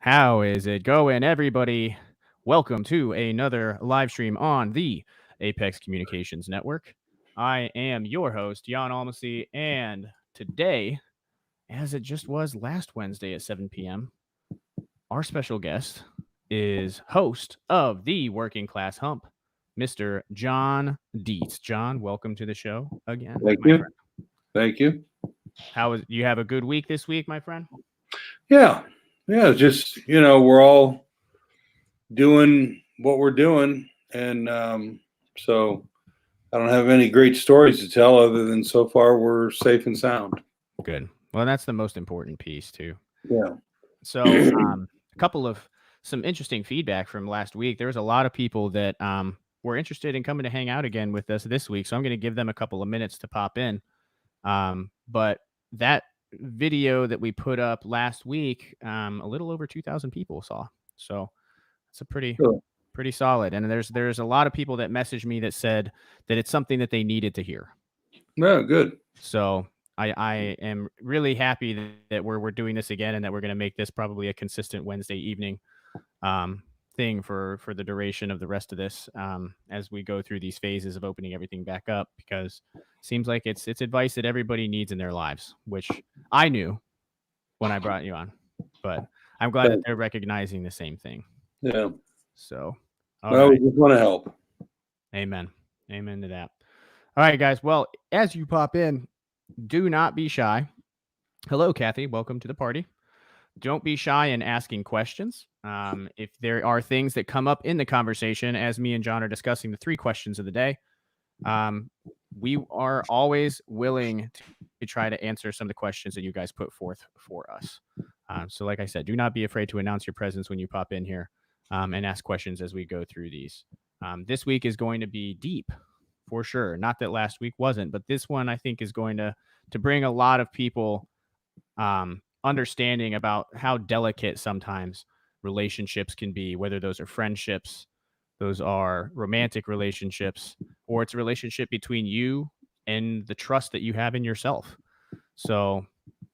How is it going, everybody? Welcome to another live stream on the Apex Communications Network. I am your host, Jan and today, as it just was last Wednesday at 7 p.m., our special guest is host of the Working Class Hump, Mr. Jon Deitz. John, welcome to the show again, Thank my you. friend. Thank you. How was you have a good week this week, my friend? Yeah. Just, we're all doing what we're doing. And so I don't have any great stories to tell other than so far we're safe and sound. Good. Well, that's the most important piece, too. Yeah. So, a couple of some interesting feedback from last week. There was a lot of people that were interested in coming to hang out again with us this week. So I'm going to give them a couple of minutes to pop in. But that video that we put up last week, a little over 2,000 people saw. So it's a pretty solid. And there's a lot of people that messaged me that said that it's something that they needed to hear. Yeah, good. So I am really happy that we're doing this again and that we're going to make this probably a consistent Wednesday evening thing for the duration of the rest of this as we go through these phases of opening everything back up, because it seems like it's advice that everybody needs in their lives, which I knew when I brought you on, but I'm glad that they're recognizing the same thing. Yeah. So, We just want to help. Amen to that. All right, guys. Well, as you pop in, do not be shy. Hello, Kathy. Welcome to the party. Don't be shy in asking questions. If there are things that come up in the conversation as me and John are discussing the 3 questions of the day, we are always willing to try to answer some of the questions that you guys put forth for us. So like I said, do not be afraid to announce your presence when you pop in here and ask questions as we go through these. This week is going to be deep for sure. Not that last week wasn't, but this one I think is going to bring a lot of people understanding about how delicate sometimes relationships can be, whether those are friendships, those are romantic relationships, or it's a relationship between you and the trust that you have in yourself. So,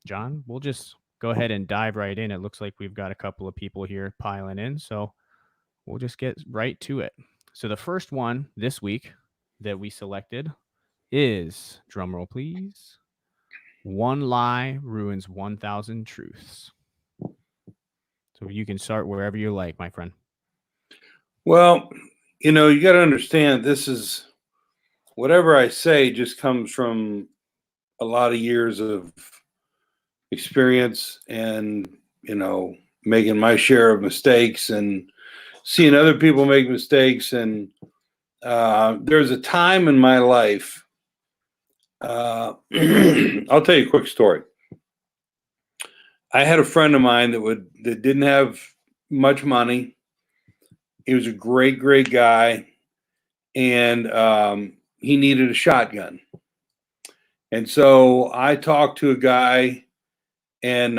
John, we'll just go ahead and dive right in. It looks like we've got a couple of people here piling in, so we'll just get right to it. So the first one this week that we selected is, drumroll please, one lie ruins 1,000 truths. So you can start wherever you like, my friend. Well, you got to understand, this is whatever I say just comes from a lot of years of experience and, making my share of mistakes and seeing other people make mistakes. And there's a time in my life. I'll tell you a quick story. I had a friend of mine that didn't have much money. He was a great guy, and he needed a shotgun. And so I talked to a guy and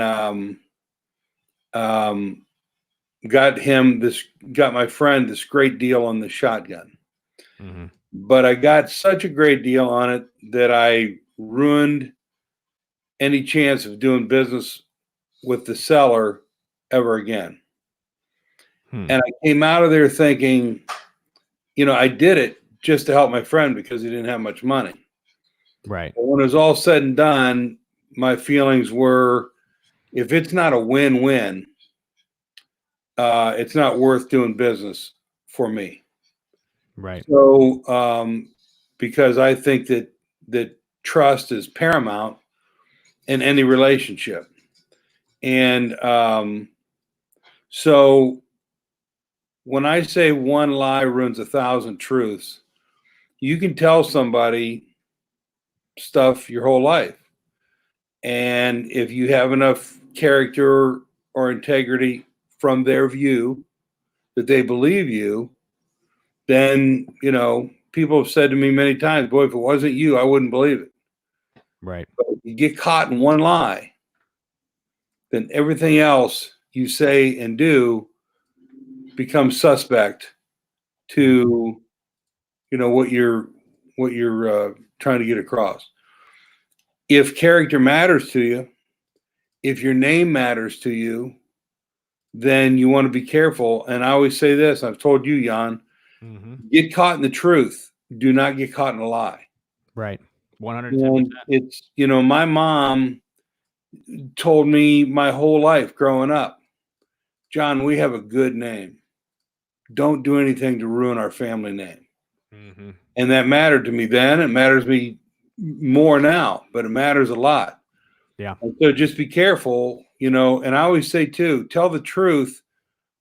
got my friend this great deal on the shotgun. Mm-hmm. But I got such a great deal on it that I ruined any chance of doing business with the seller ever again. And I came out of there thinking, I did it just to help my friend because he didn't have much money. Right. But when it was all said and done, my feelings were, if it's not a win-win, it's not worth doing business for me. Right. So, because I think that trust is paramount in any relationship. And so when I say one lie ruins 1,000 truths, you can tell somebody stuff your whole life. And if you have enough character or integrity from their view that they believe you, then, people have said to me many times, boy, if it wasn't you, I wouldn't believe it. Right. But if you get caught in one lie, then everything else you say and do becomes suspect to, what you're trying to get across. If character matters to you, if your name matters to you, then you want to be careful. And I always say this, I've told you, Jan, get caught in the truth. Do not get caught in a lie. Right. 110%. And it's, my mom told me my whole life growing up, John, we have a good name. Don't do anything to ruin our family name. And that mattered to me then. It matters to me more now, but it matters a lot. Yeah. And so just be careful, and I always say too, tell the truth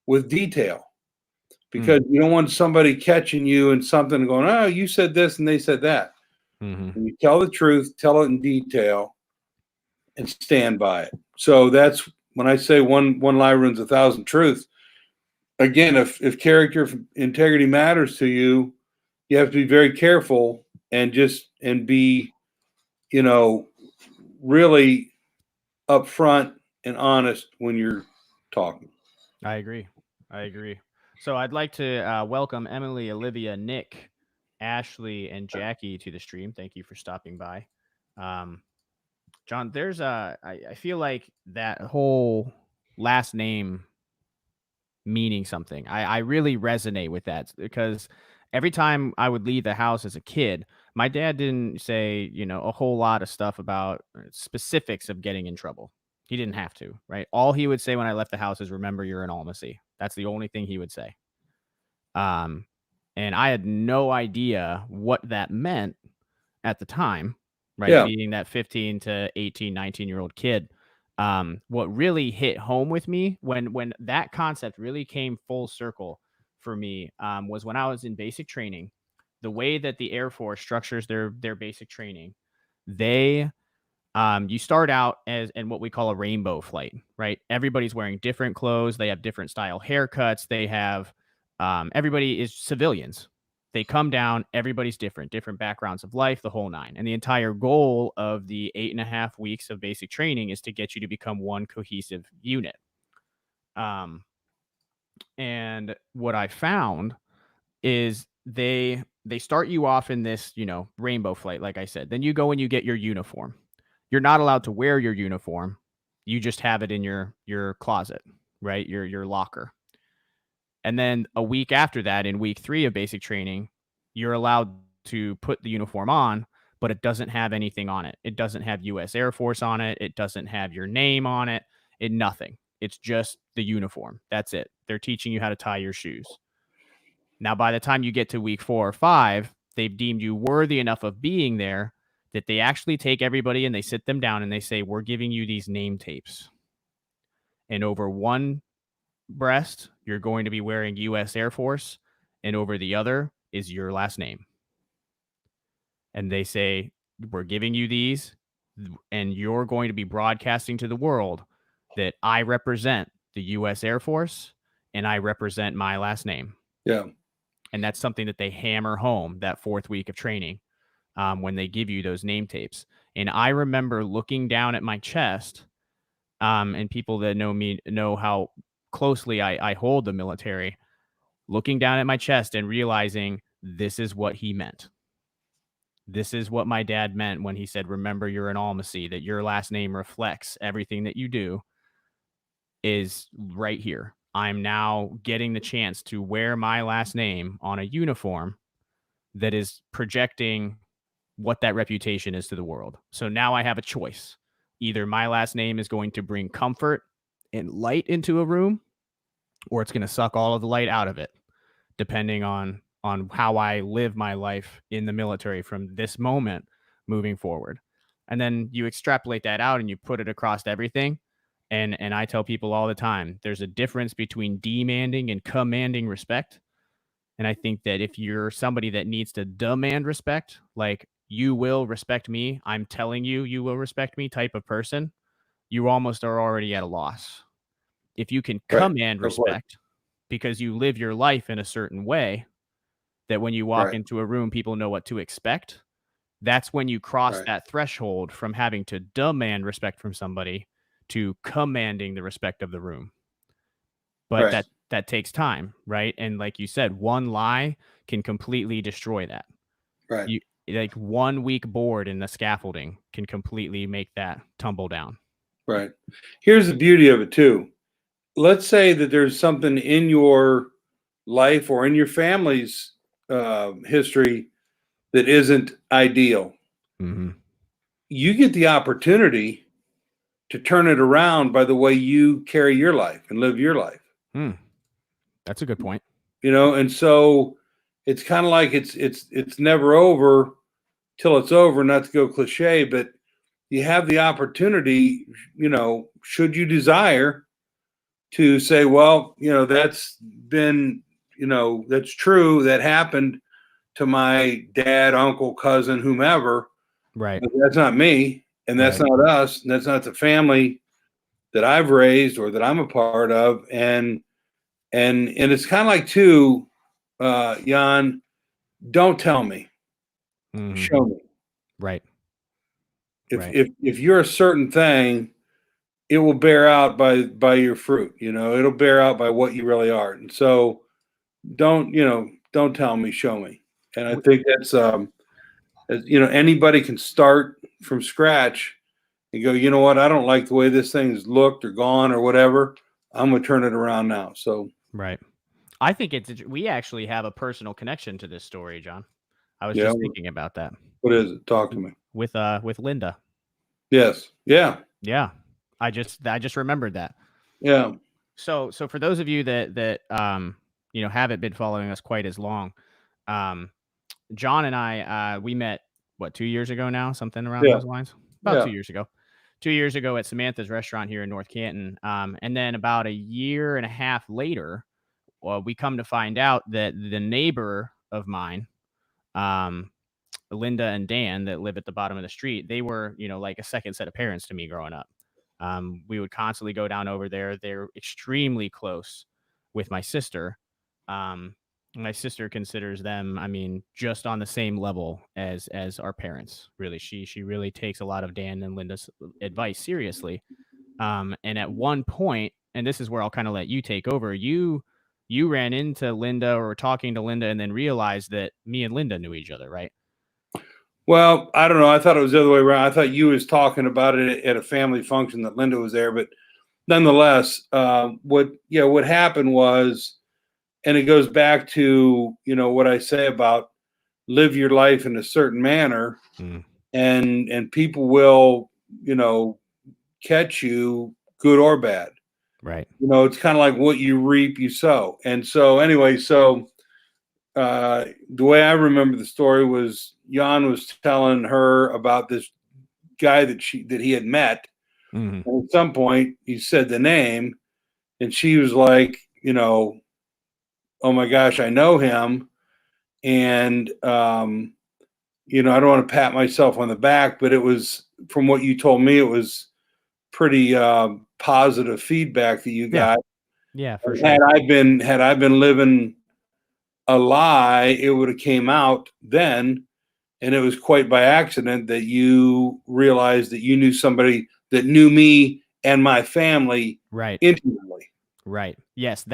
with detail, because you don't want somebody catching you in something and going, oh, you said this and they said that. When you tell the truth, tell it in detail and stand by it. So that's when I say one lie ruins 1,000 truths. Again, if character, if integrity matters to you, you have to be very careful and be, really upfront and honest when you're talking. I agree. So I'd like to welcome Emily, Olivia, Nick, Ashley, and Jackie to the stream. Thank you for stopping by. John, there's I feel like that whole last name meaning something. I really resonate with that, because every time I would leave the house as a kid, my dad didn't say, a whole lot of stuff about specifics of getting in trouble. He didn't have to, right? All he would say when I left the house is, remember, you're an Almasy. That's the only thing he would say. And I had no idea what that meant at the time, right? Yeah. Being that 15 to 18, 19-year-old kid. What really hit home with me when that concept really came full circle for me was when I was in basic training. The way that the Air Force structures their basic training, they you start out as in what we call a rainbow flight, right? Everybody's wearing different clothes. They have different style haircuts. They have everybody is civilians. They come down, everybody's different backgrounds of life, the whole nine. And the entire goal of the 8.5 weeks of basic training is to get you to become one cohesive unit. And what I found is they start you off in this, rainbow flight, like I said. Then you go and you get your uniform. You're not allowed to wear your uniform. You just have it in your closet, right? Your locker. And then a week after that, in week 3 of basic training, you're allowed to put the uniform on, but it doesn't have anything on it. It doesn't have U.S. Air Force on it. It doesn't have your name on it. Nothing. It's just the uniform. That's it. They're teaching you how to tie your shoes. Now, by the time you get to week 4 or 5, they've deemed you worthy enough of being there that they actually take everybody and they sit them down and they say, we're giving you these name tapes. And over one breast, you're going to be wearing U.S. Air Force, and over the other is your last name. And they say, we're giving you these, and you're going to be broadcasting to the world that I represent the U.S. Air Force and I represent my last name. Yeah. And that's something that they hammer home that 4th week of training when they give you those name tapes. And I remember looking down at my chest, and people that know me know how closely I hold the military, looking down at my chest and realizing this is what he meant. This is what my dad meant when he said, remember, you're an Almasy, that your last name reflects everything that you do, is right here. I'm now getting the chance to wear my last name on a uniform that is projecting what that reputation is to the world. So now I have a choice. Either my last name is going to bring comfort and light into a room, or it's going to suck all of the light out of it, depending on how I live my life in the military from this moment moving forward. And then you extrapolate that out and you put it across everything. And I tell people all the time, there's a difference between demanding and commanding respect. And I think that if you're somebody that needs to demand respect, like you will respect me, I'm telling you, you will respect me type of person, you almost are already at a loss. If you can command respect because you live your life in a certain way, that when you walk into a room, people know what to expect, that's when you cross that threshold from having to demand respect from somebody to commanding the respect of the room. But that takes time, right? And like you said, one lie can completely destroy that. Right. Like 1 week board in the scaffolding can completely make that tumble down. Right. Here's the beauty of it too. let's say that there's something in your life or in your family's history that isn't ideal. Mm-hmm. You get the opportunity to turn it around by the way you carry your life and live your life. That's a good point. And so it's kind of like it's never over till it's over, not to go cliche, but you have the opportunity, should you desire to say, well, that's been, that's true, that happened to my dad, uncle, cousin, whomever, Right. but that's not me, and that's Right. not us, and that's not the family that I've raised or that I'm a part of. And it's kind of like, too, Jan, don't tell me, Mm-hmm. show me. Right. If Right. if you're a certain thing, it will bear out by your fruit. It'll bear out by what you really are. And so don't tell me, show me. And I think that's anybody can start from scratch and go, you know what, I don't like the way this thing's looked or gone or whatever. I'm gonna turn it around now. So Right. I think we actually have a personal connection to this story, John. I was yeah, just thinking about that what is it? Talk to me. with Linda. Yes. Yeah. Yeah. I just remembered that. Yeah. So for those of you that haven't been following us quite as long, um John and I we met 2 years ago now, something around Yeah. those lines. About Yeah. 2 years ago. 2 years ago at Samantha's restaurant here in North Canton. And then about a year and a half later, well, we come to find out that the neighbor of mine, um, Linda and Dan, that live at the bottom of the street, they were, like a second set of parents to me growing up. We would constantly go down over there. They're extremely close with my sister. My sister considers them, I mean, just on the same level as our parents. Really, she really takes a lot of Dan and Linda's advice seriously. And at one point, and this is where I'll kind of let you take over. You ran into Linda or were talking to Linda and then realized that me and Linda knew each other, right? Well, I don't know. I thought it was the other way around. I thought you was talking about it at a family function that Linda was there, but nonetheless, what happened was, and it goes back to what I say about live your life in a certain manner, and people will catch you good or bad. Right. It's kind of like what you reap, you sow. And so anyway, the way I remember the story was Jan was telling her about this guy that he had met. Mm-hmm. And at some point, he said the name, and she was like, oh my gosh, I know him. And I don't want to pat myself on the back, but it was, from what you told me, it was pretty positive feedback that you got. Yeah, for sure. Had I been living a lie, it would have came out then, and it was quite by accident that you realized that you knew somebody that knew me and my family intimately. Right. Yes,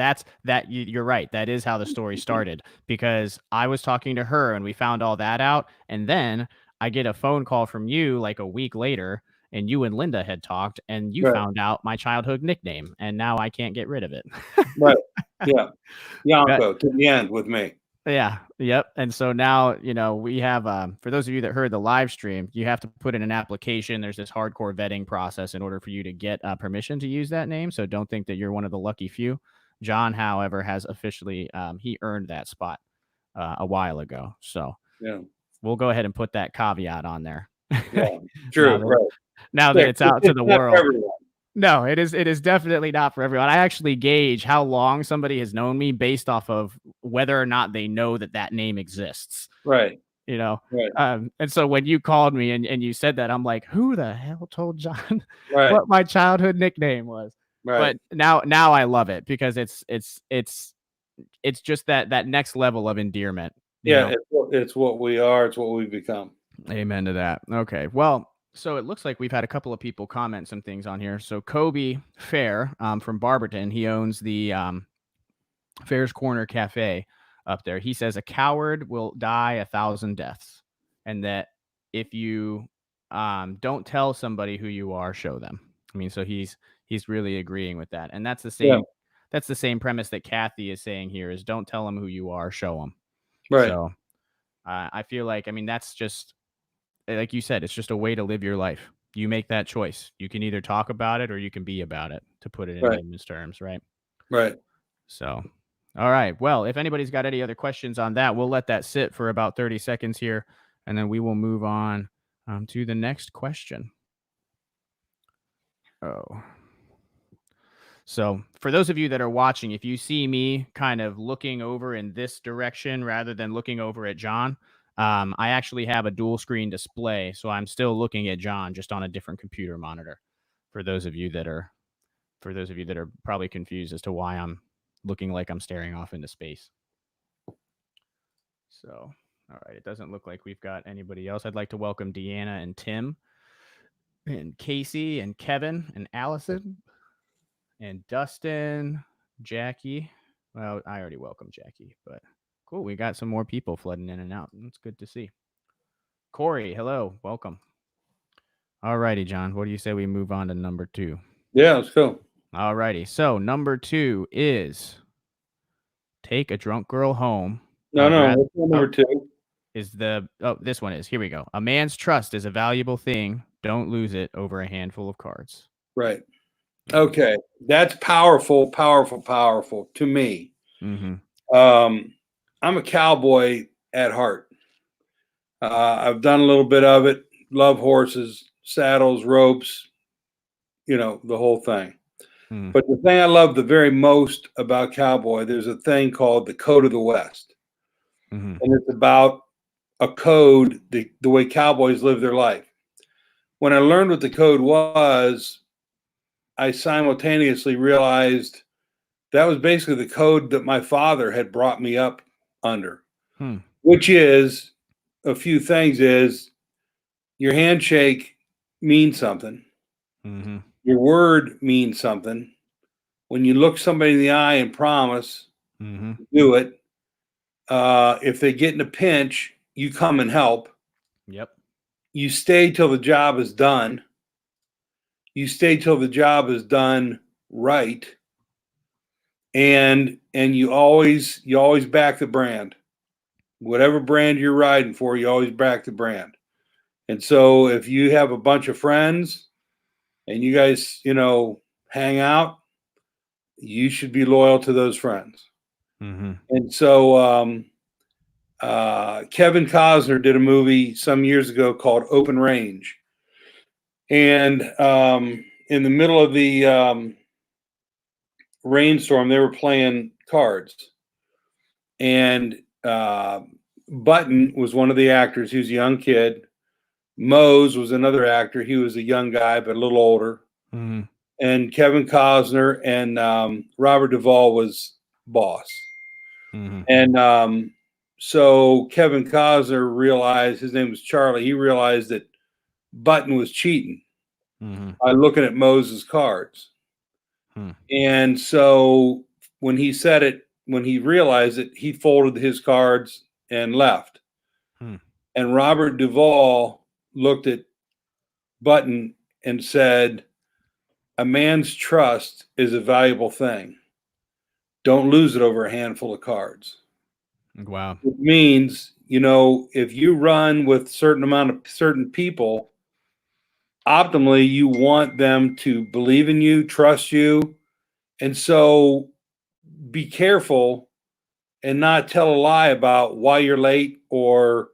you're right. That is how the story started, because I was talking to her and we found all that out, and then I get a phone call from you like a week later, and you and Linda had talked and you Right. found out my childhood nickname, and now I can't get rid of it. Right. Yeah. Yanko to the end with me. Yeah. Yep. And so now, we have, for those of you that heard the live stream, you have to put in an application. There's this hardcore vetting process in order for you to get permission to use that name. So don't think that you're one of the lucky few. John, however, has officially, he earned that spot a while ago. So yeah, we'll go ahead and put that caveat on there. Yeah, true. Now that it's out to the world. Everyone. No, it is definitely not for everyone. I actually gauge how long somebody has known me based off of whether or not they know that name exists. Right. Right. And so when you called me and you said that, I'm like, who the hell told John Right. what my childhood nickname was? Right. But now I love it, because it's just that next level of endearment. Yeah, it's what we are. It's what we've become. Amen to that. Okay. Well, so it looks like we've had a couple of people comment some things on here. So Kobe Fair from Barberton, he owns the Fair's Corner Cafe up there. He says a coward will die 1,000 deaths, and that if you don't tell somebody who you are, show them. I mean, so he's he's really agreeing with that. And that's the Yeah. same that's the same premise that Kathy is saying here is don't tell them who you are, show them. Right. So I feel like, I mean, that's just like you said, it's just a way to live your life. You make that choice. You can either talk about it or you can be about it, to put it in Right. layman's terms, right? Right. So, all right. Well, if anybody's got any other questions on that, we'll let that sit for about 30 seconds here, and then we will move on to the next question. Oh. So, for those of you that are watching, if you see me kind of looking over in this direction rather than looking over at John, I actually have a dual screen display, so I'm still looking at John just on a different computer monitor. For those of you that are, probably confused as to why I'm looking like I'm staring off into space. So, all right, it doesn't look like we've got anybody else. I'd like to welcome Deanna and Tim, and Casey and Kevin and Allison and Dustin, Jackie. Well, I already welcomed Jackie, but cool. We got some more people flooding in and out. That's good to see. Corey, hello. Welcome. All righty, John. What do you say we move on to number 2? Yeah, let's go. All righty. So, number 2 is take a drunk girl home. No, that's number 2. This one is. Here we go. A man's trust is a valuable thing. Don't lose it over a handful of cards. Right. Okay. That's powerful, powerful, powerful to me. Mm-hmm. I'm a cowboy at heart. I've done a little bit of it. Love horses, saddles, ropes, the whole thing. Mm. But the thing I love the very most about cowboy, there's a thing called the Code of the West. Mm-hmm. And it's about a code, the way cowboys live their life. When I learned what the code was, I simultaneously realized that was basically the code that my father had brought me up under, which is a few things. Is your handshake means something. Mm-hmm. Your word means something. When you look somebody in the eye and promise, do it. If they get in a pinch, you come and help. Yep. You stay till the job is done. You stay till the job is done right. And you always back the brand. Whatever brand you're riding for, you always back the brand. And so if you have a bunch of friends and you guys, hang out, you should be loyal to those friends. Mm-hmm. And so Kevin Costner did a movie some years ago called Open Range. And in the middle of the rainstorm, they were playing cards. And Button was one of the actors. He was a young kid. Mose was another actor. He was a young guy, but a little older. Mm-hmm. And Kevin Costner and Robert Duvall was boss. Mm-hmm. And so Kevin Costner realized, his name was Charlie, he realized that Button was cheating by looking at Mose's cards. And so when he said it, when he realized it, he folded his cards and left. And Robert Duvall looked at Button and said, a man's trust is a valuable thing. Don't lose it over a handful of cards. Wow. It means, if you run with certain people, optimally, you want them to believe in you, trust you. And so be careful and not tell a lie about why you're late or,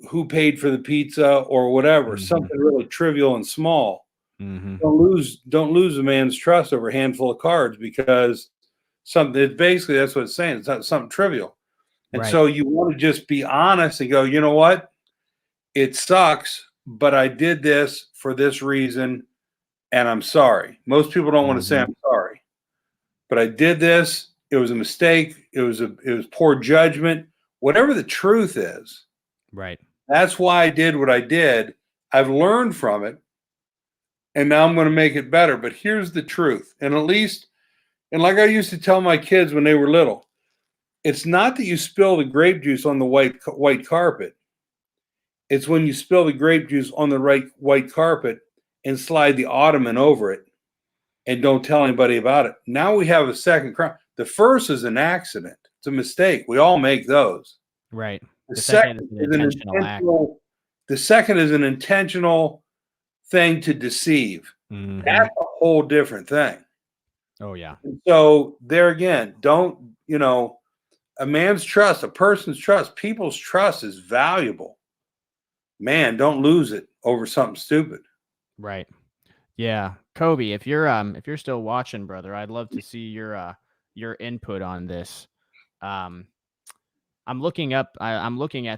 who paid for the pizza or whatever, something really trivial and small. Don't lose a man's trust over a handful of cards because basically that's what it's saying. It's not something trivial. And so you want to just be honest and go, you know what? It sucks, but I did this for this reason and I'm sorry. Most people don't want to say I'm sorry, but I did this. It was a mistake. It was poor judgment. Whatever the truth is, right? That's why I did what I did. I've learned from it, and now I'm going to make it better. But here's the truth, and like I used to tell my kids when they were little, it's not that you spill the grape juice on the white carpet. It's when you spill the grape juice on the white carpet and slide the ottoman over it. and don't tell anybody about it. Now we have a second crime. The first is an accident. It's a mistake. We all make those. Right. The second is an intentional. The second is an intentional thing to deceive. Mm-hmm. That's a whole different thing. Oh yeah. And so there again, don't, a man's trust, a person's trust, people's trust is valuable. Man, don't lose it over something stupid. Right. Yeah. Kobe, if you're still watching, brother, I'd love to see your input on this. I'm looking at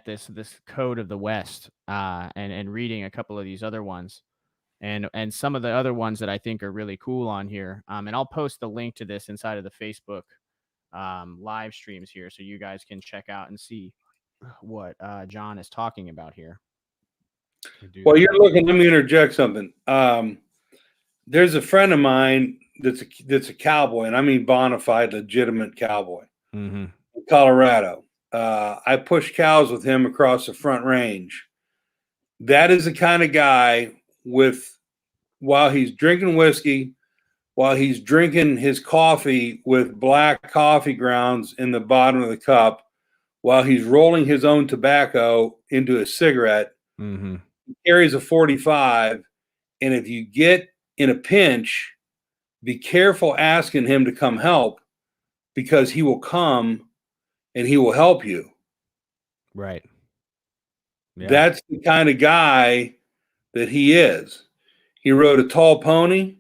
this code of the West, and reading a couple of these other ones, and some of the other ones that I think are really cool on here. And I'll post the link to this inside of the Facebook live streams here, so you guys can check out and see what John is talking about here. Well, you're looking. Let me interject something. There's a friend of mine that's a cowboy, and I mean bona fide, legitimate cowboy, in Colorado. I push cows with him across the Front Range. That is the kind of guy while he's drinking whiskey, while he's drinking his coffee with black coffee grounds in the bottom of the cup, while he's rolling his own tobacco into a cigarette, he carries a 45. And if you get in a pinch, be careful asking him to come help, because he will come and he will help you. Right. Yeah. That's the kind of guy that he is. He rode a tall pony.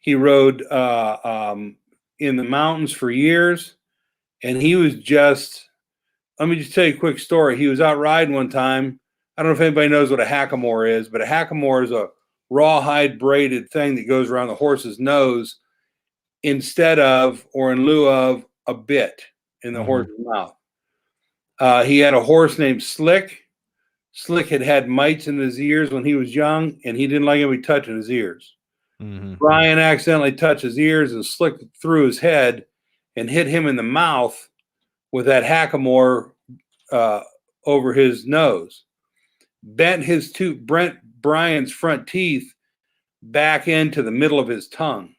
He rode in the mountains for years. And he was let me just tell you a quick story. He was out riding one time. I don't know if anybody knows what a hackamore is, but a hackamore is a rawhide braided thing that goes around the horse's nose instead of, or in lieu of, a bit in the horse's mouth. He had a horse named Slick. Slick had mites in his ears when he was young, and he didn't like anybody touching his ears. Brian accidentally touched his ears, and Slick threw his head and hit him in the mouth with that hackamore over his nose. Bent Brian's front teeth back into the middle of his tongue.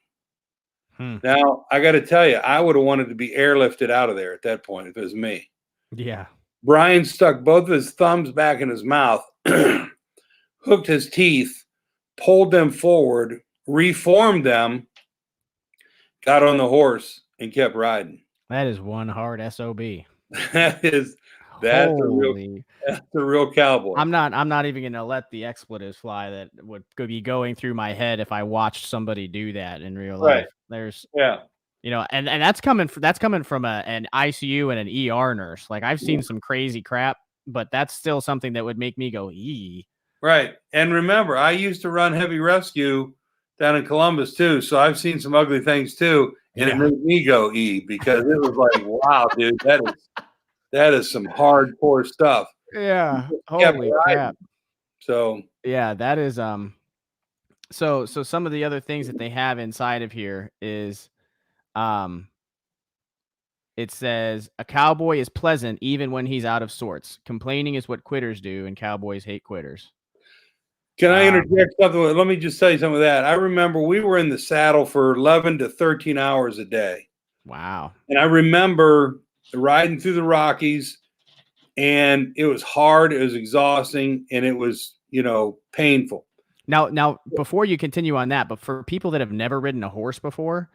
Now, I got to tell you, I would have wanted to be airlifted out of there at that point if it was me. Yeah. Brian stuck both of his thumbs back in his mouth, hooked his teeth, pulled them forward, reformed them, got on the horse, and kept riding. That is one hard SOB. That's a real cowboy. I'm not even going to let the expletives fly that would be going through my head if I watched somebody do that in real life. There's, and that's coming from an ICU and an ER nurse. Like, I've seen some crazy crap, but that's still something that would make me go, ee. Right. And remember, I used to run heavy rescue down in Columbus too. So I've seen some ugly things too. And it made me go ee, because it was like, wow, dude, that is some hardcore stuff. Yeah. Holy crap. So yeah, that is so some of the other things that they have inside of here is it says a cowboy is pleasant even when he's out of sorts. Complaining is what quitters do, and cowboys hate quitters. Can I interject something? Let me just say some of that. I remember we were in the saddle for 11 to 13 hours a day. Wow. And I remember riding through the Rockies, and it was hard, it was exhausting, and it was, painful. Now, before you continue on that, but for people that have never ridden a horse before,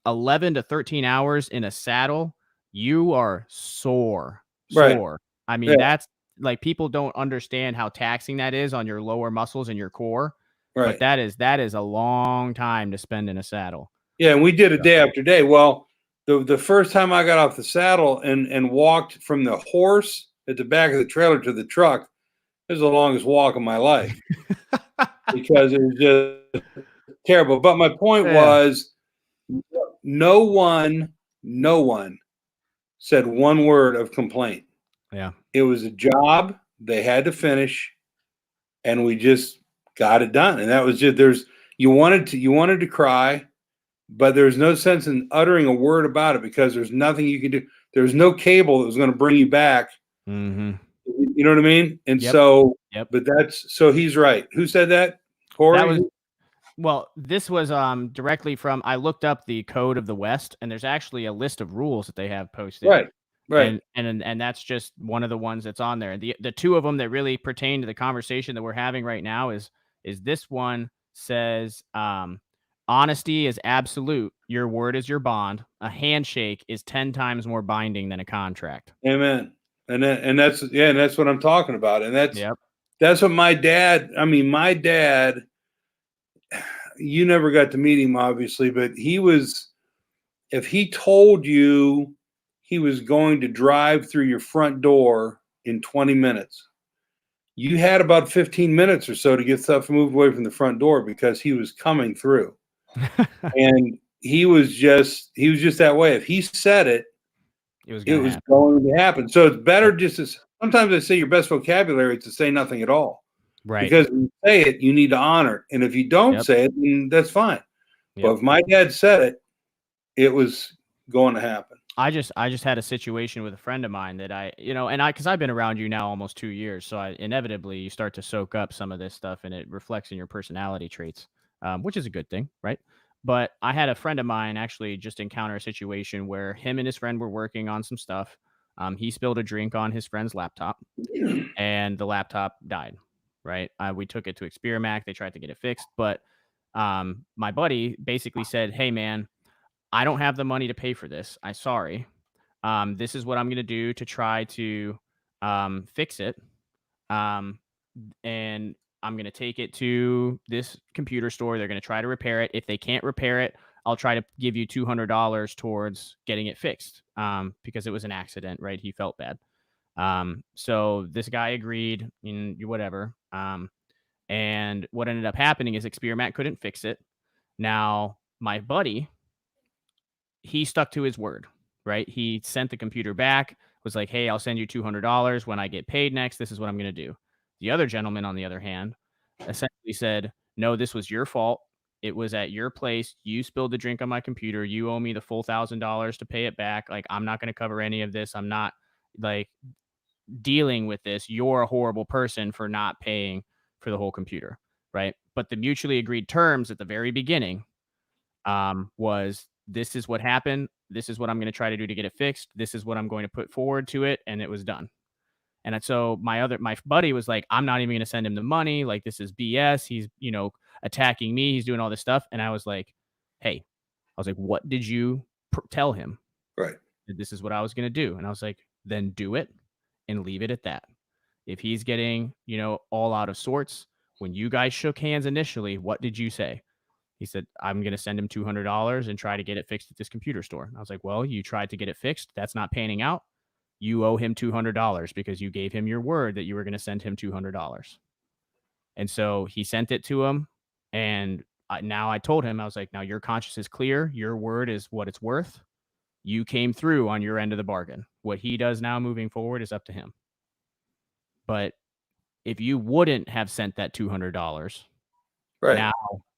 11 to 13 hours in a saddle, you are sore. Right. I mean, that's like, people don't understand how taxing that is on your lower muscles and your core. Right. But that is a long time to spend in a saddle. Yeah, and we did it day after day. Well, the first time I got off the saddle and walked from the horse at the back of the trailer to the truck, it was the longest walk of my life because it was just terrible. But my point was, no one said one word of complaint. Yeah. It was a job they had to finish, and we just got it done. And that was just, you wanted to cry, but there's no sense in uttering a word about it, because there's nothing you can do. There's no cable that was going to bring you back. Mm-hmm. You know what I mean? And but so he's right. Who said that? Corey? Well, this was directly from, I looked up the Code of the West, and there's actually a list of rules that they have posted. Right. Right. And that's just one of the ones that's on there. The two of them that really pertain to the conversation that we're having right now is this one says honesty is absolute. Your word is your bond. A handshake is 10 times more binding than a contract. Amen. And that's what I'm talking about. And Yep. that's what my dad, my dad, you never got to meet him obviously, but if he told you he was going to drive through your front door in 20 minutes, you had about 15 minutes or so to get stuff moved away from the front door because he was coming through. And he was just that way. If he said it, it was going to happen. So it's better sometimes I say your best vocabulary is to say nothing at all. Right. Because when you say it, you need to honor it. And if you don't say it, then that's fine. Yep. But if my dad said it, it was going to happen. I just had a situation with a friend of mine that because I've been around you now almost 2 years. So inevitably you start to soak up some of this stuff, and it reflects in your personality traits, which is a good thing. Right. But I had a friend of mine actually just encounter a situation where him and his friend were working on some stuff. He spilled a drink on his friend's laptop and the laptop died. Right. We took it to Expermac. They tried to get it fixed. But my buddy basically said, hey, man, I don't have the money to pay for this. I'm sorry. This is what I'm going to do to try to fix it. And I'm going to take it to this computer store. They're going to try to repair it. If they can't repair it, I'll try to give you $200 towards getting it fixed because it was an accident, right? He felt bad. So this guy agreed and whatever. And what ended up happening is Expermac couldn't fix it. Now, my buddy, he stuck to his word, right? He sent the computer back, was like, hey, I'll send you $200 when I get paid next. This is what I'm going to do. The other gentleman, on the other hand, essentially said, no, this was your fault. It was at your place. You spilled the drink on my computer. You owe me the full $1,000 to pay it back. Like, I'm not going to cover any of this. I'm not like dealing with this. You're a horrible person for not paying for the whole computer, right? But the mutually agreed terms at the very beginning was, this is what happened. This is what I'm going to try to do to get it fixed. This is what I'm going to put forward to it. And it was done. And so my buddy was like, I'm not even going to send him the money. Like, this is BS. He's, attacking me. He's doing all this stuff. And I was like, hey, what did you tell him? Right. This is what I was going to do. And I was like, then do it and leave it at that. If he's getting, all out of sorts, when you guys shook hands initially, what did you say? He said, I'm going to send him $200 and try to get it fixed at this computer store. And I was like, well, you tried to get it fixed. That's not panning out. You owe him $200 because you gave him your word that you were going to send him $200. And so he sent it to him. And now I told him, I was like, now your conscience is clear. Your word is what it's worth. You came through on your end of the bargain. What he does now moving forward is up to him. But if you wouldn't have sent that $200, right, now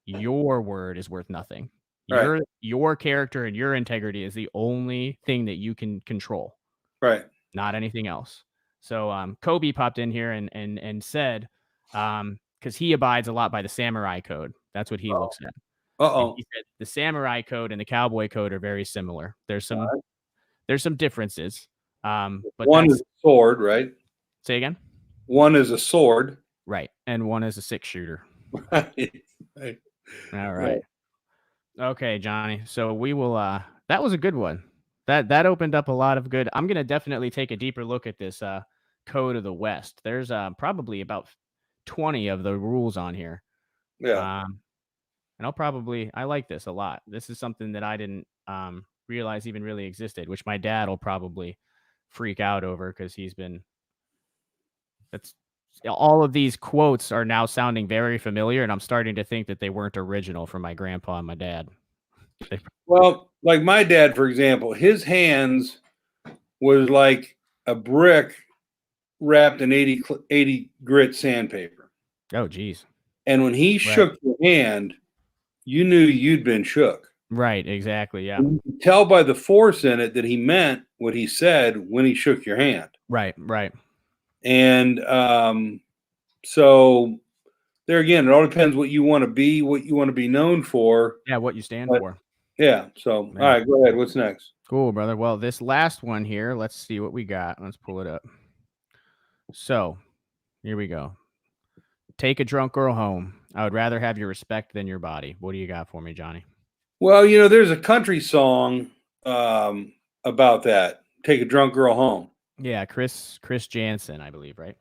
your word is worth nothing. Right. Your character and your integrity is the only thing that you can control. Right. Not anything else. So Kobe popped in here and said, because he abides a lot by the samurai code. That's what he looks at. And he said the samurai code and the cowboy code are very similar. There's some differences. But one is a sword, right? Say again? One is a sword. Right. And one is a 6-shooter. Right. All right. Okay, Johnny. So we will that was a good one. That opened up a lot of good. I'm gonna definitely take a deeper look at this Code of the West. There's probably about 20 of the rules on here. Yeah. And I like this a lot. This is something that I didn't realize even really existed, which my dad will probably freak out over because all of these quotes are now sounding very familiar, and I'm starting to think that they weren't original from my grandpa and my dad. Well, like my dad, for example, his hands was like a brick wrapped in 80 grit sandpaper. Oh, geez. And when he shook your hand, you knew you'd been shook. Right, exactly, yeah. You could tell by the force in it that he meant what he said when he shook your hand. Right. And so there again, it all depends what you want to be known for. Yeah, what you stand But for. yeah. So, all Yeah. right, go ahead. What's next? Cool, brother. Well, this last one here, let's see what we got. Let's pull it up. So, here we go. Take a drunk girl home. I would rather have your respect than your body. What do you got for me, Johnny? Well, there's a country song about that. Take a drunk girl home. Yeah, Chris Jansen, I believe, right?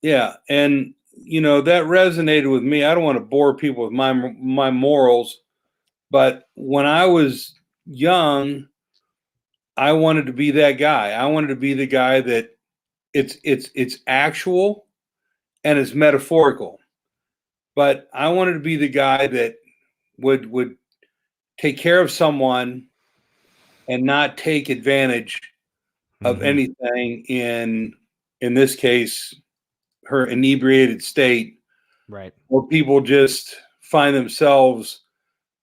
Yeah, and that resonated with me. I don't want to bore people with my morals, but when I was young, I wanted to be that guy. I wanted to be the guy that it's actual and it's metaphorical. But I wanted to be the guy that would take care of someone and not take advantage of anything in this case her inebriated state, Right. where people just find themselves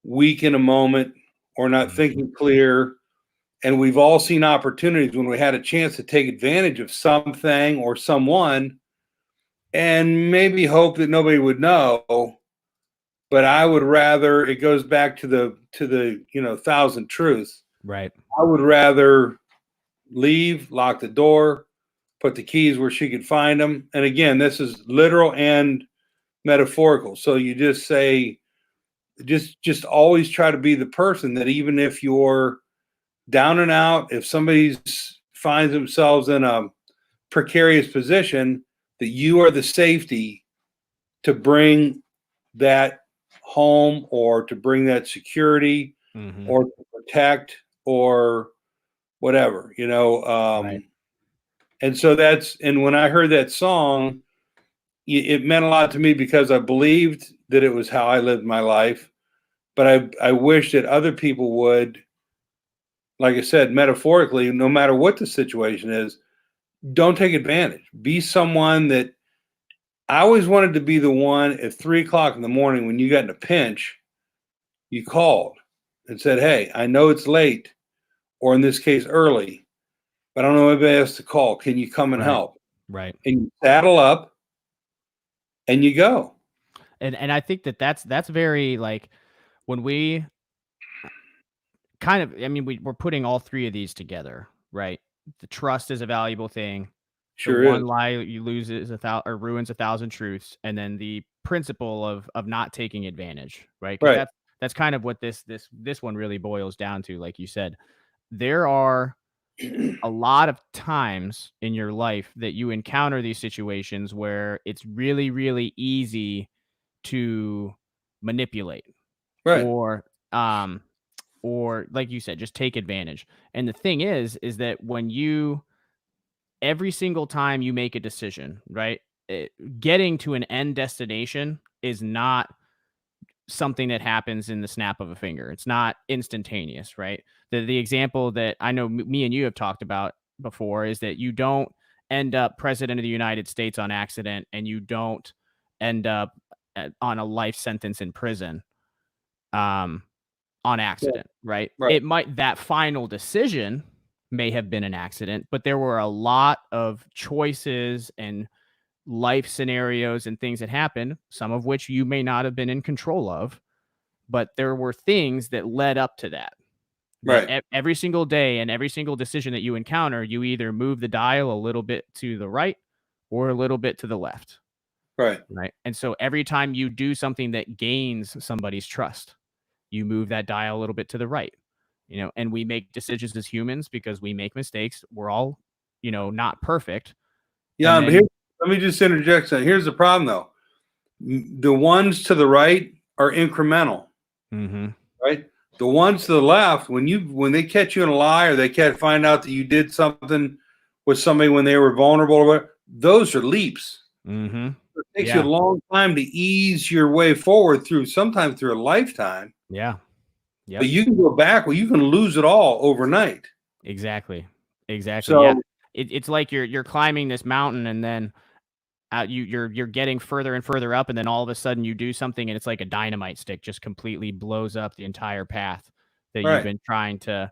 weak in a moment or not thinking clear. And we've all seen opportunities when we had a chance to take advantage of something or someone and maybe hope that nobody would know. But I would rather, it goes back to the thousand truths. Right. I would rather leave, lock the door, put the keys where she could find them. And again, this is literal and metaphorical. So you just say, just always try to be the person that even if you're down and out, if somebody finds themselves in a precarious position, that you are the safety to bring that home or to bring that security or to protect or whatever, Right. and so and when I heard that song, it meant a lot to me because I believed that it was how I lived my life. But I wish that other people would, like I said, metaphorically, no matter what the situation is, don't take advantage. Be someone that I always wanted to be the one at 3:00 in the morning when you got in a pinch, you called and said, "Hey, I know it's late, or in this case, early, but I don't know anybody else to call. Can you come and Right. help?" Right. And you saddle up and you go. And I think that's very like when we kind of, I mean, we're putting all three of these together, right? The trust is a valuable thing. The Sure one is. lie you lose is or ruins 1,000 truths, and then the principle of not taking advantage, right? Because Right. that's kind of what this one really boils down to. Like you said, there are a lot of times in your life that you encounter these situations where it's really, really easy to manipulate Right. or um or like you said, just take advantage. And the thing is that when you every single time you make a decision, right? Getting to an end destination is not something that happens in the snap of a finger. It's not instantaneous, right? The example that I know me and you have talked about before is that you don't end up president of the United States on accident, and you don't end up on a life sentence in prison um, on Yeah. accident, right? Right. It might that final decision may have been an accident, but there were a lot of choices and life scenarios and things that happened, some of which you may not have been in control of, but there were things that led up to that. That Right. every single day and every single decision that you encounter, you either move the dial a little bit to the right or a little bit to the left, Right. right? And so every time you do something that gains somebody's trust, you move that dial a little bit to the right. And we make decisions as humans because we make mistakes. We're all, not perfect. And Yeah, but then let me just interject something. Here's the problem, though. The ones to the right are incremental, mhm, right? The ones to the left, when they catch you in a lie or they can't find out that you did something with somebody when they were vulnerable, or whatever, those are leaps. mhm, It takes you a yeah, long time to ease your way forward sometimes through a lifetime. yeah, But yep, you can go back, well, you can lose it all overnight. exactly, exactly, yeah. So, It's like you're climbing this mountain, and then you're getting further and further up, and then all of a sudden you do something, and it's like a dynamite stick just completely blows up the entire path that you've right. been trying to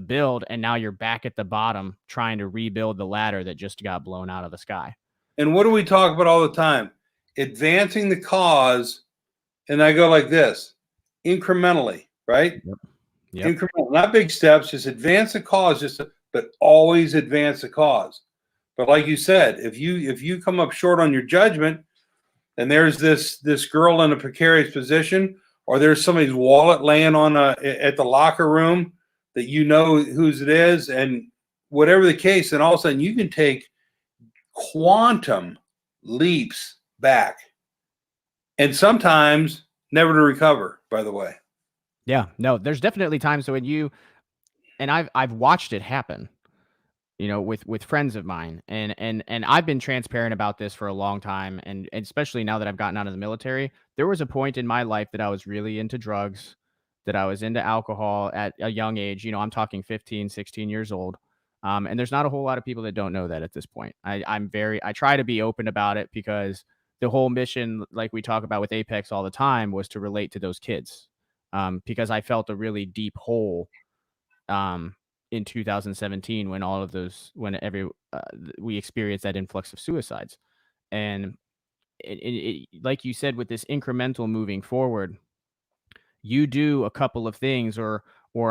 build, and now you're back at the bottom trying to rebuild the ladder that just got blown out of the sky. And what do we talk about all the time? advancing the cause, and I go like this, incrementally, right? Yep. Incremental, not big steps, just advance the cause, but always advance the cause. But like you said, if you come up short on your judgment, and there's this girl in a precarious position, or there's somebody's wallet laying at the locker room that you know whose it is, and whatever the case, and all of a sudden you can take quantum leaps back, and sometimes never to recover, by the way. Yeah, no, there's definitely times when I've watched it happen, with friends of mine, and I've been transparent about this for a long time, and especially now that I've gotten out of the military. There was a point in my life that I was really into drugs, that I was into alcohol at a young age. I'm talking 15, 16 years old. And there's not a whole lot of people that don't know that at this point. I try to be open about it because the whole mission, like we talk about with Apex all the time, was to relate to those kids. Because I felt a really deep hole um, in 2017 when we experienced that influx of suicides. And like you said, with this incremental moving forward, you do a couple of things, or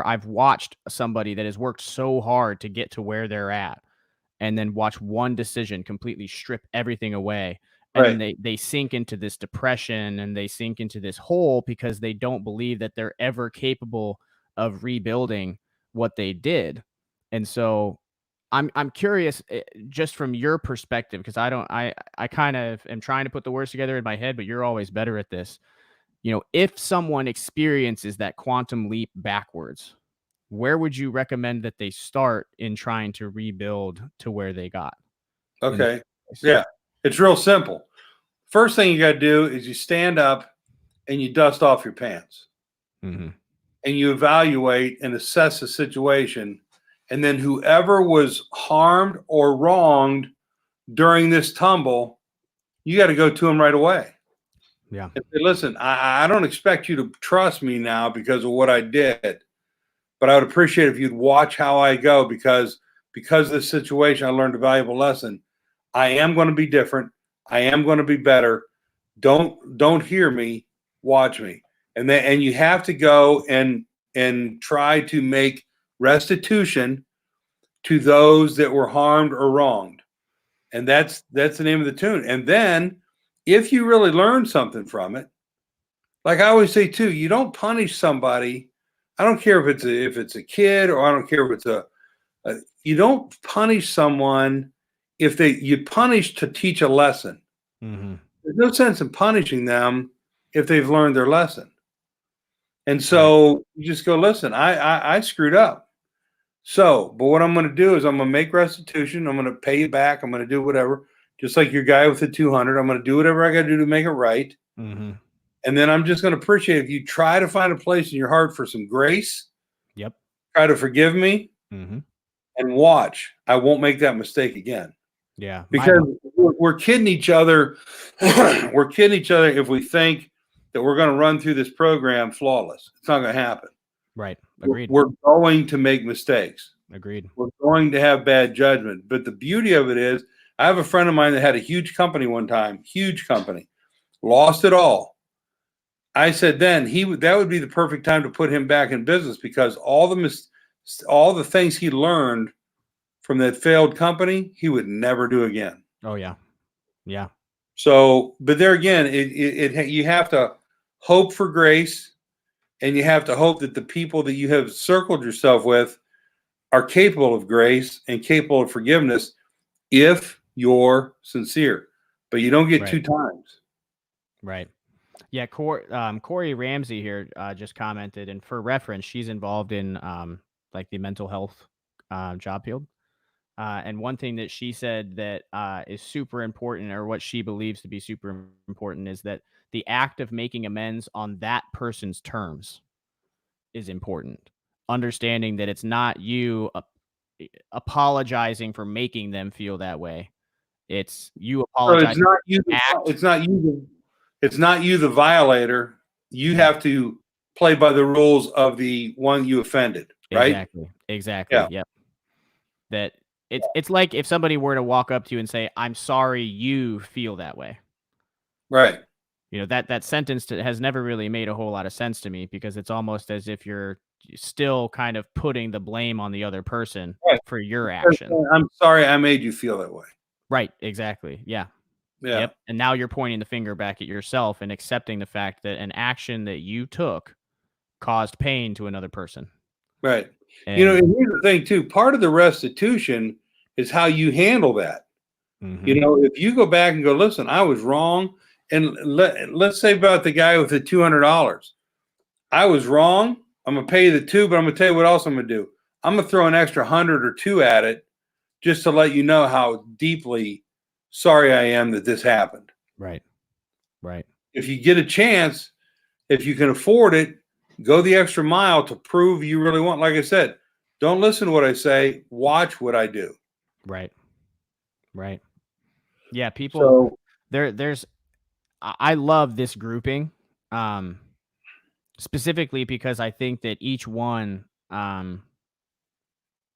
I've watched somebody that has worked so hard to get to where they're at, and then watch one decision completely strip everything away. And then Right. they sink into this depression, and they sink into this hole because they don't believe that they're ever capable of rebuilding what they did. And so I'm curious, just from your perspective, because I kind of am trying to put the words together in my head, but you're always better at this. If someone experiences that quantum leap backwards, where would you recommend that they start in trying to rebuild to where they got in the Okay. first place? Yeah. It's real simple. First thing you got to do is you stand up and you dust off your pants, Mhm. and you evaluate and assess the situation. And then whoever was harmed or wronged during this tumble, you got to go to them right away. Yeah. And say, listen, I don't expect you to trust me now because of what I did, but I would appreciate if you'd watch how I go, because of this situation, I learned a valuable lesson. I am going to be different. I am going to be better. Don't hear me. Watch me. And you have to go and try to make restitution to those that were harmed or wronged. And that's the name of the tune. And then if you really learn something from it, like I always say too, you don't punish somebody. I don't care if it's a kid, or I don't care if it's you don't punish someone if you punish to teach a lesson. Mhm. There's no sense in punishing them if they've learned their lesson. And Right. so you just go, listen, I screwed up. So, but what I'm going to do is I'm going to make restitution. I'm going to pay you back. I'm going to do whatever. Just like your guy with the 200, I'm going to do whatever I got to do to make it right. Mhm. And then I'm just going to appreciate if you try to find a place in your heart for some grace, Yep. try to forgive me, Mhm. and watch. I won't make that mistake again. Yeah. Because we're kidding each other. We're kidding each other if we think that we're going to run through this program flawless. It's not going to happen. Right. Agreed. We're going to make mistakes. Agreed. We're going to have bad judgment. But the beauty of it is, I have a friend of mine that had a huge company one time, huge company, lost it all. I said then that would be the perfect time to put him back in business, because all the things he learned from that failed company, he would never do again. Oh yeah. Yeah. So, but there again, you have to hope for grace, and you have to hope that the people that you have circled yourself with are capable of grace and capable of forgiveness if you're sincere. But you don't get Right. 2 times. Right. Yeah. Corey Ramsey here just commented, and for reference, she's involved in like the mental health job field. And one thing that she said that is super important, or what she believes to be super important, is that the act of making amends on that person's terms is important. Understanding that it's not you apologizing for making them feel that way. It's you So it's apologizing not for you. the act. It's not you. It's not you, the violator. You Yeah, have to play by the rules of the one you offended, right? exactly. Exactly. Yeah. Yep. That it's like if somebody were to walk up to you and say, "I'm sorry you feel that way." Right. You know, that sentence has never really made a whole lot of sense to me, because it's almost as if you're still kind of putting the blame on the other person Right. for your action. I'm sorry I made you feel that way. Right, exactly. Yeah. Yeah. Yep. And now you're pointing the finger back at yourself and accepting the fact that an action that you took caused pain to another person. Right. And And here's the thing too. Part of the restitution is how you handle that. mhm, If you go back and go, listen, I was wrong. And let's say about the guy with the $200. I was wrong. I'm going to pay you the two, but I'm going to tell you what else I'm going to do. I'm going to throw an extra 100 or two at it just to let you know how deeply sorry I am that this happened. right. Right. If you get a chance, if you can afford it, go the extra mile to prove you really want. Like I said, don't listen to what I say, watch what I do. Right. Right. Yeah, people So, there's I love this grouping. Specifically because I think that each one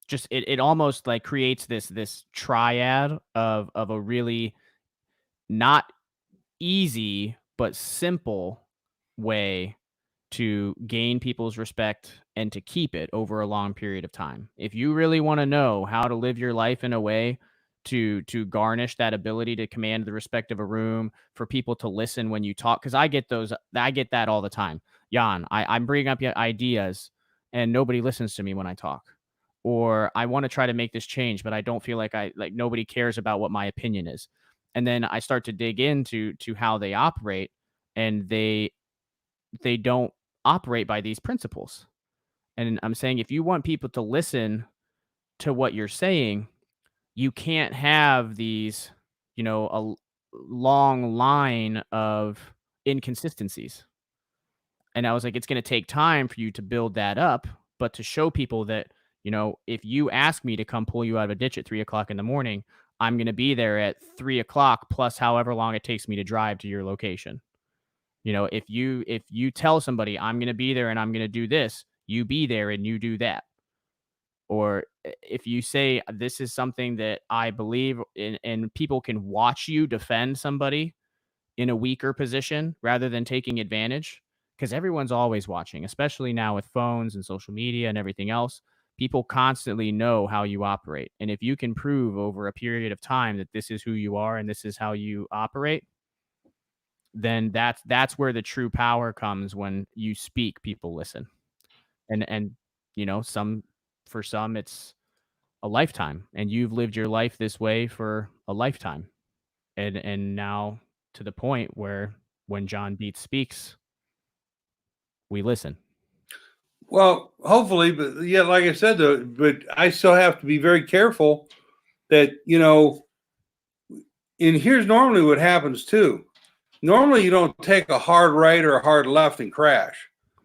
just it almost like creates this triad of a really not easy but simple way to gain people's respect and to keep it over a long period of time. If you really want to know how to live your life in a way to garnish that ability to command the respect of a room, for people to listen when you talk, because I get that all the time. Jan, I'm bringing up ideas and nobody listens to me when I talk. Or I want to try to make this change, but I don't feel like nobody cares about what my opinion is. And then I start to dig into how they operate, and they don't operate by these principles. And I'm saying, if you want people to listen to what you're saying, you can't have these, a long line of inconsistencies. And I was like, it's going to take time for you to build that up, but to show people that, if you ask me to come pull you out of a ditch at 3 o'clock in the morning, I'm going to be there at 3 o'clock plus however long it takes me to drive to your location. If you tell somebody I'm going to be there and I'm going to do this, you be there and you do that. Or if you say this is something that I believe in, and people can watch you defend somebody in a weaker position rather than taking advantage, because everyone's always watching, especially now with phones and social media and everything else. People constantly know how you operate. And if you can prove over a period of time that this is who you are and this is how you operate, then that's where the true power comes. When you speak, people listen. And some for some it's a lifetime, and you've lived your life this way for a lifetime. And now, to the point where when John Deitz speaks, we listen. well, hopefully, but yeah, like I said, though, but I still have to be very careful that, and here's normally what happens too. Normally, you don't take a hard right or a hard left and crash.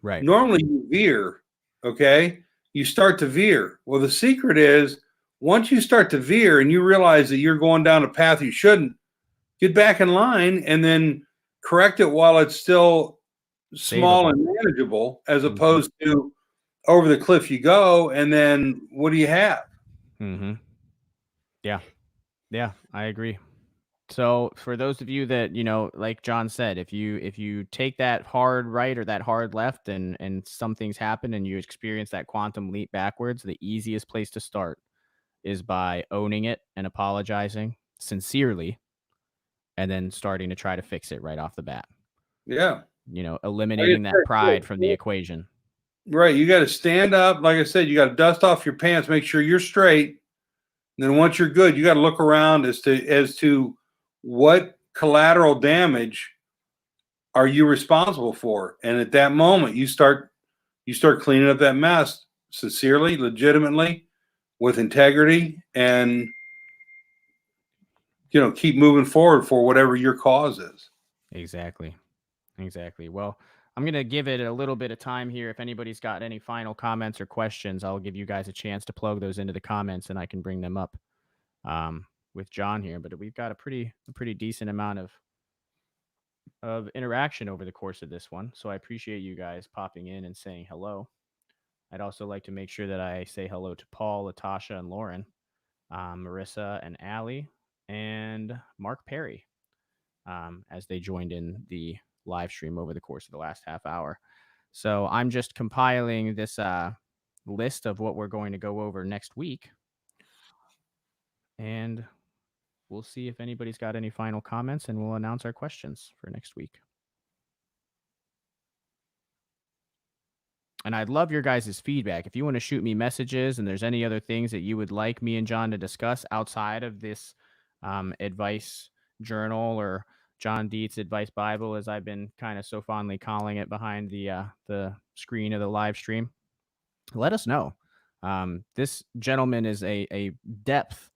Right. Normally, you veer, okay? You start to veer. Well, the secret is once you start to veer and you realize that you're going down a path you shouldn't, get back in line and then correct it while it's still small Savable. and manageable, as Mhm. opposed to over the cliff you go. And then what do you have? Mhm. Yeah. Yeah, I agree. So for those of you that, like John said, if you take that hard right or that hard left, and some things happen and you experience that quantum leap backwards, the easiest place to start is by owning it and apologizing sincerely, and then starting to try to fix it right off the bat. Yeah. Like I Eliminating that said, pride from the equation. right. You got to stand up. Like I said, you got to dust off your pants, make sure you're straight. And then once you're good, you got to look around as to what collateral damage are you responsible for. And at that moment, you start cleaning up that mess sincerely, legitimately, with integrity, and keep moving forward for whatever your cause is. Exactly. Exactly. Well, I'm going to give it a little bit of time here. If anybody's got any final comments or questions, I'll give you guys a chance to plug those into the comments, and I can bring them up um, with John here. But we've got a pretty decent amount of interaction over the course of this one. So I appreciate you guys popping in and saying hello. I'd also like to make sure that I say hello to Paul, Latasha, and Lauren, Marissa, and Allie, and Mark Perry. as they joined in the live stream over the course of the last half hour. So I'm just compiling this list of what we're going to go over next week. And we'll see if anybody's got any final comments, and we'll announce our questions for next week. And I'd love your guys' feedback. If you want to shoot me messages and there's any other things that you would like me and John to discuss outside of this advice journal, or John Deitz Advice Bible, as I've been kind of so fondly calling it behind the screen of the live stream, let us know. This gentleman is a depth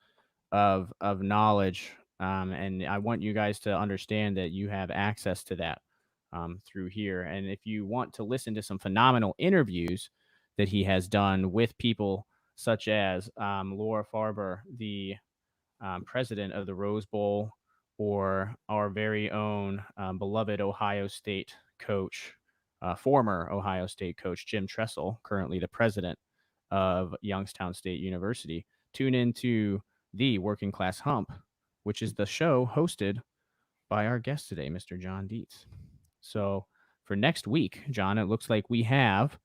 of knowledge, and I want you guys to understand that you have access to that through here. And if you want to listen to some phenomenal interviews that he has done with people such as Laura Farber, the president of the Rose Bowl, or our very own beloved Ohio State coach, former Ohio State coach Jim Tressel, currently the president of Youngstown State University, tune into the Working Class Hump, which is the show hosted by our guest today, Mr. John Deitz. So for next week, John, it looks like we have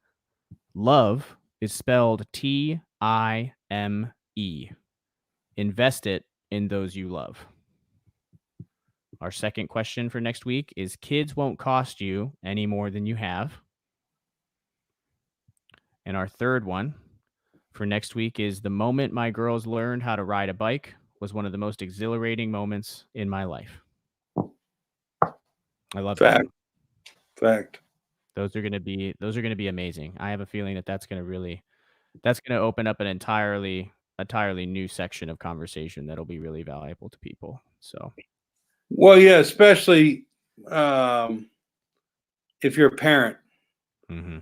love is spelled Time. Invest it in those you love. Our second question for next week is kids won't cost you any more than you have. And our third one for next week is the moment my girls learned how to ride a bike was one of the most exhilarating moments in my life. I love that. Fact. Those are going to be amazing. I have a feeling that that's going to open up an entirely new section of conversation that'll be really valuable to people. So, well, yeah, especially if you're a parent. Mm-hmm.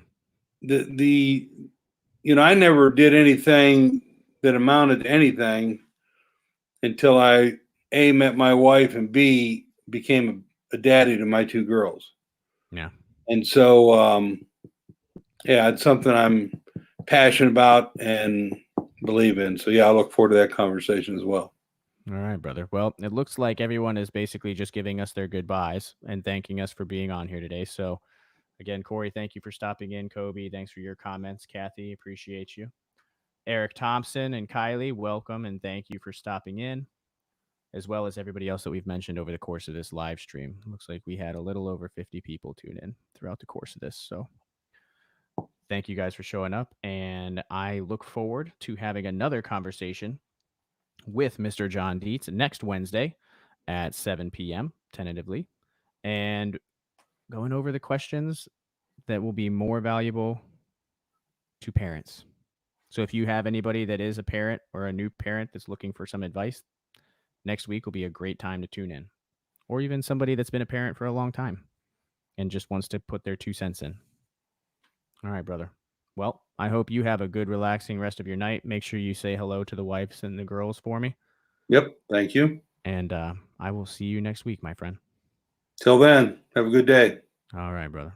I never did anything that amounted to anything until I A, met my wife, and B, became a daddy to my two girls. Yeah. And so, it's something I'm passionate about and believe in. So, yeah, I look forward to that conversation as well. All right, brother. Well, it looks like everyone is basically just giving us their goodbyes and thanking us for being on here today. So, again, Corey, thank you for stopping in. Kobe, thanks for your comments. Kathy, appreciate you. Eric Thompson and Kylie, welcome and thank you for stopping in, as well as everybody else that we've mentioned over the course of this live stream. Looks like we had a little over 50 people tune in throughout the course of this. So thank you guys for showing up. And I look forward to having another conversation with Mr. John Deitz next Wednesday at 7 p.m. tentatively, and going over the questions that will be more valuable to parents. So if you have anybody that is a parent or a new parent that's looking for some advice, next week will be a great time to tune in. Or even somebody that's been a parent for a long time and just wants to put their 2 cents in. All right, brother. Well, I hope you have a good, relaxing rest of your night. Make sure you say hello to the wives and the girls for me. Yep. Thank you. And I will see you next week, my friend. Till then, have a good day. All right, brother.